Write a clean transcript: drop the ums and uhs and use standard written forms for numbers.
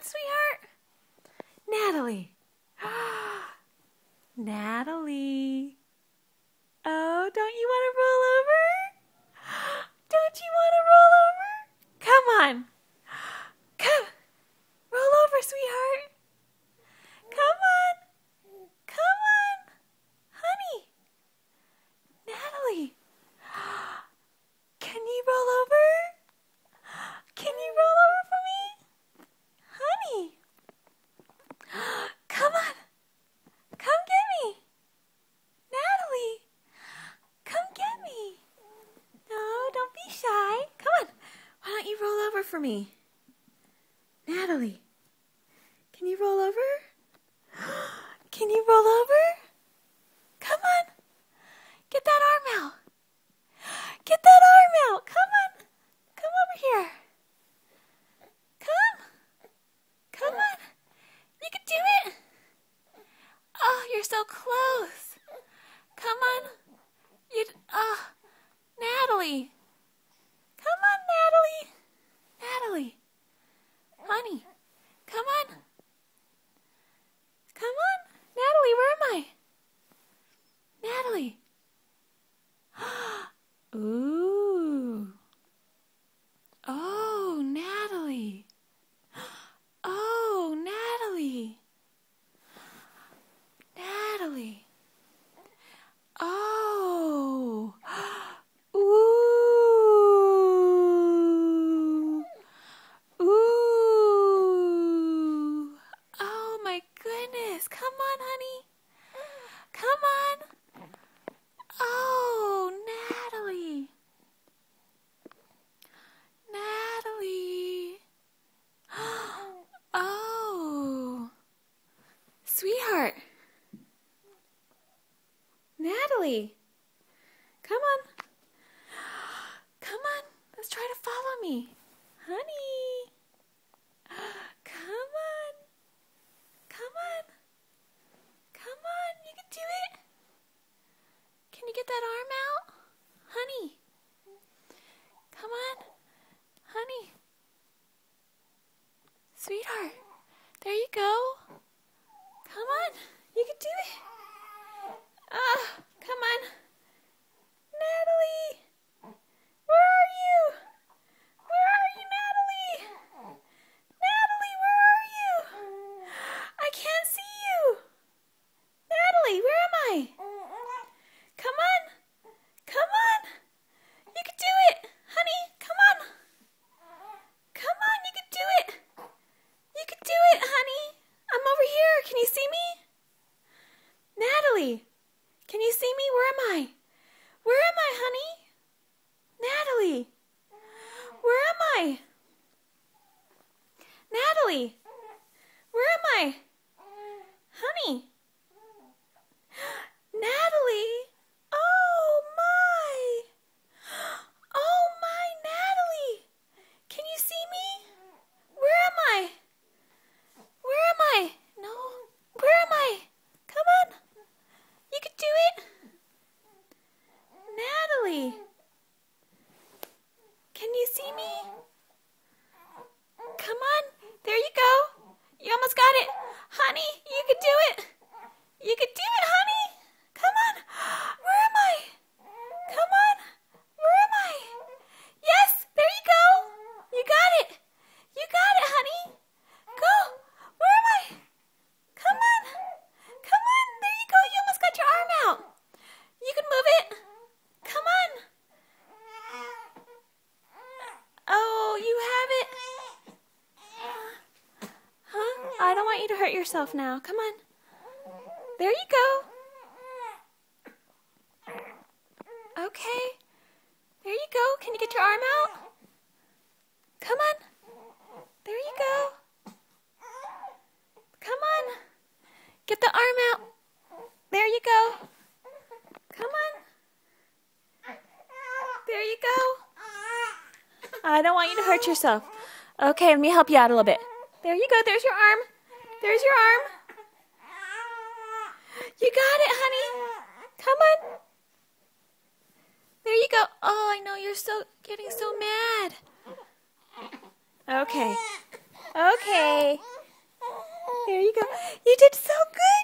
sweetheart? Natalie. Natalie. Oh, don't you want to roll over? Don't you want to roll over? Come on. Come. Roll over, sweetheart. Come on. Come on. Honey. Natalie. Can you roll over? Can you roll over for me? Honey. Come on. Come get me. Natalie. Come get me. No, don't be shy. Come on. Why don't you roll over for me? Natalie. Can you roll over? Can you roll over? Come on. Get that arm out. Get that arm out. Come on. Come over here. Come. Come on. You can do it. Oh, you're so close. Come on. Natalie. Come on, Natalie. Natalie. Honey. Come on. Come on. Natalie, where am I? Natalie. Ooh. Oh, Natalie. Oh, Natalie. Natalie. Oh. Ooh. Ooh. Oh, my goodness. Come on, honey. Come on. Oh, Natalie. Natalie. Oh. Sweetheart. Natalie. Come on. Come on. Let's try to follow me. Honey. Come on. Come on. Come on. You can do it. Can you get that arm out? Honey. Come on. Honey. Sweetheart. There you go. Come on. You can do it. Come on. Natalie. Where are you? Where are you, Natalie? Natalie, where are you? I can't see you. Natalie, where am I? Come on. Come on. You can do it. Honey, come on. Come on, you can do it. You can do it, honey. I'm over here. Can you see me? Natalie, can you see me? Where am I? Where am I, honey? Natalie, where am I? Natalie, where am I? Honey. Natalie. Oh, my. Oh, my, Natalie. Can you see me? Where am I? Where am I? No. Where am I? Come on. You can do it. Natalie. Can you see me? Come on. There you go. You almost got it. Honey, you can do it. You can do it, honey. Come on. Where am I? Come on. Where am I? Yes, there you go. You got it. You got it, honey. Go. Where am I? Come on. Come on. There you go. You almost got your arm out. You can move it. Come on. Oh, you have it. Huh? I don't want you to hurt yourself now. Come on. There you go. Okay. There you go. Can you get your arm out? Come on. There you go. Come on. Get the arm out. There you go. Come on. There you go. I don't want you to hurt yourself. Okay, let me help you out a little bit. There you go. There's your arm. There's your arm. You got it, honey. Come on. There you go. Oh, I know you're getting so mad. Okay. Okay. you go. You did so good.